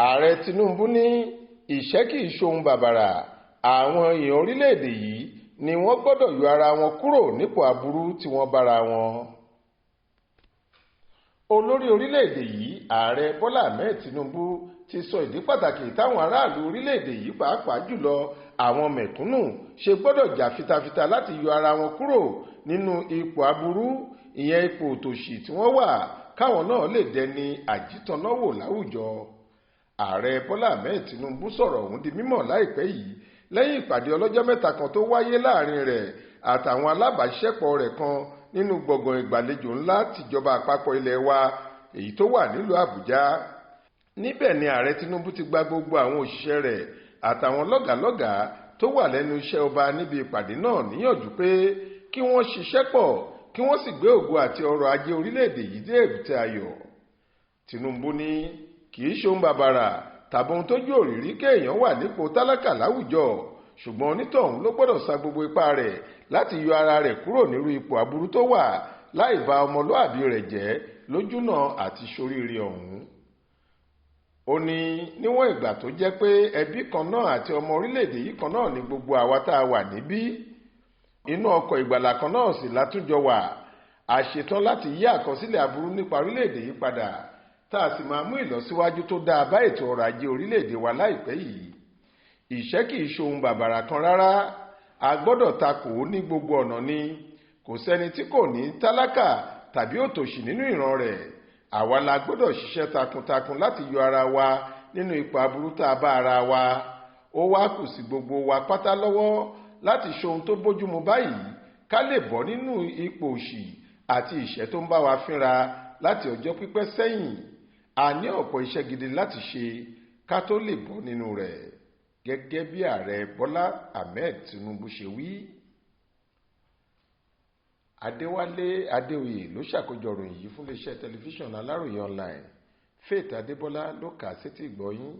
ààrẹ Tinubu ní ìṣẹ́ kì í ṣohun bàbàrà, àwọn èèyàn orílẹ̀-èdè yìí ni wọ́n gbọ́dọ̀ yọ ara wọn kúrò nípò aburú tí wọ́n bára wọn. Olórí orílẹ̀-èdè yìí ààrẹ Bọ́lá Ahmed Tinubu ti sọ ìdí pàtàkì táwọn aráàlú orílẹ̀-èdè yìí pàápàá jùlọ àwọn mẹ̀kúnnù ṣe gbọ́dọ̀ jà fitafita láti yọ ara wọn kúrò nínú ipò aburú, ìyẹn ipò òtòṣì tí wọ́n wà, káwọn náà lè dẹni àjítànnáwò láwùjọ. Ààrẹ Bọ́lá Ahmed Tinubu sọ̀rọ̀ ọ̀hún di mímọ̀ láìpẹ́ yìí lẹ́yìn ìpàdé ọlọ́jọ́ mẹ́ta kan tó wáyé láàrin rẹ̀ àtàwọn alábàáṣiṣẹ́pọ̀ rẹ̀ kan nínú gbọ̀ngàn ìgbàlejò ńlá tìjọba àpapọ̀ ilẹ̀ wa èyí tó wà nílùú Àbújá. Níbẹ̀ ni ààrẹ Tinubu ti gba gbogbo àwọn òṣìṣẹ́ rẹ̀ àtàwọn lọ́gàálọ́gàá tó wà lẹ́nu iṣẹ́ ọba níbi ìpàdé náà níyànjú pé kí wọ́n ṣiṣẹ́ pọ̀ kí wọ́n sì gbé ògo àti ọrọ̀ ajé orílẹ̀-èdè yìí dé èbúté ayọ̀. Tinubu ní kì í ṣohun bàbàrà tàbí ohun tójú òrìrí kéèyàn wà nípò tálákà láwùjọ, ṣùgbọ́n onítọ̀hún ló gbọ́dọ̀ sa gbogbo ipá rẹ̀ láti yọ ara rẹ̀ kúrò nírú ipò aburú tó wà láì ba ọmọlúàbí rẹ̀ jẹ́ lójúnà àti ṣoríire ọ̀hún. Ó ní níwọ̀n ìgbà tó jẹ́ pé ẹbí kan náà àti ọmọ orílẹ̀-èdè yìí kan náà ni gbogbo àwa tá a wà níbí, inú ọkọ̀ ìgbàlà kan náà sì látúnjọ wà, a ṣetán láti yí àkọsílẹ̀ aburú nípa orílẹ̀-èdè yìí padà tá a sì máa mú ìlọsíwájú tó dáa bá ètò ọrọ̀ ajé orílẹ̀-èdè wa láìpẹ́ yìí. Ìṣẹ́ kì í ṣohun bàbàrà kan rárá, a gbọ́dọ̀ takò ó ní gbogbo ọ̀nà ni. Kò sẹ́ni tí kò ní tálákà tàbí òtòṣì nínú ìran rẹ̀. Àwa la gbọ́dọ̀ ṣiṣẹ́ takuntakun láti yọ ara wa nínú ipò aburú tá a bá ara wa. Ó wá kù sí gbogbo wa pátá lọ́wọ́ láti ṣohun tó bójúmu báyìí ká lè bọ́ nínú ipò òṣì àti ìṣẹ́ tó ń bá wa fínra láti ọjọ́ pípẹ́ sẹ́yìn. A ní ọ̀pọ̀ iṣẹ́ gidi láti ṣe ká tó lè bọ́ nínú rẹ̀, gẹ́gẹ́ bí ààrẹ Bọ́lá Ahmed Tinubu ṣe wí. Adéwálé Adéoyè ló ṣàkójọ ìròyìn yìí fún iléeṣẹ́ tẹlifíṣàn Aláròyé online. Faith Adébọ́lá ló kà á sétí ìgbọ́ yín.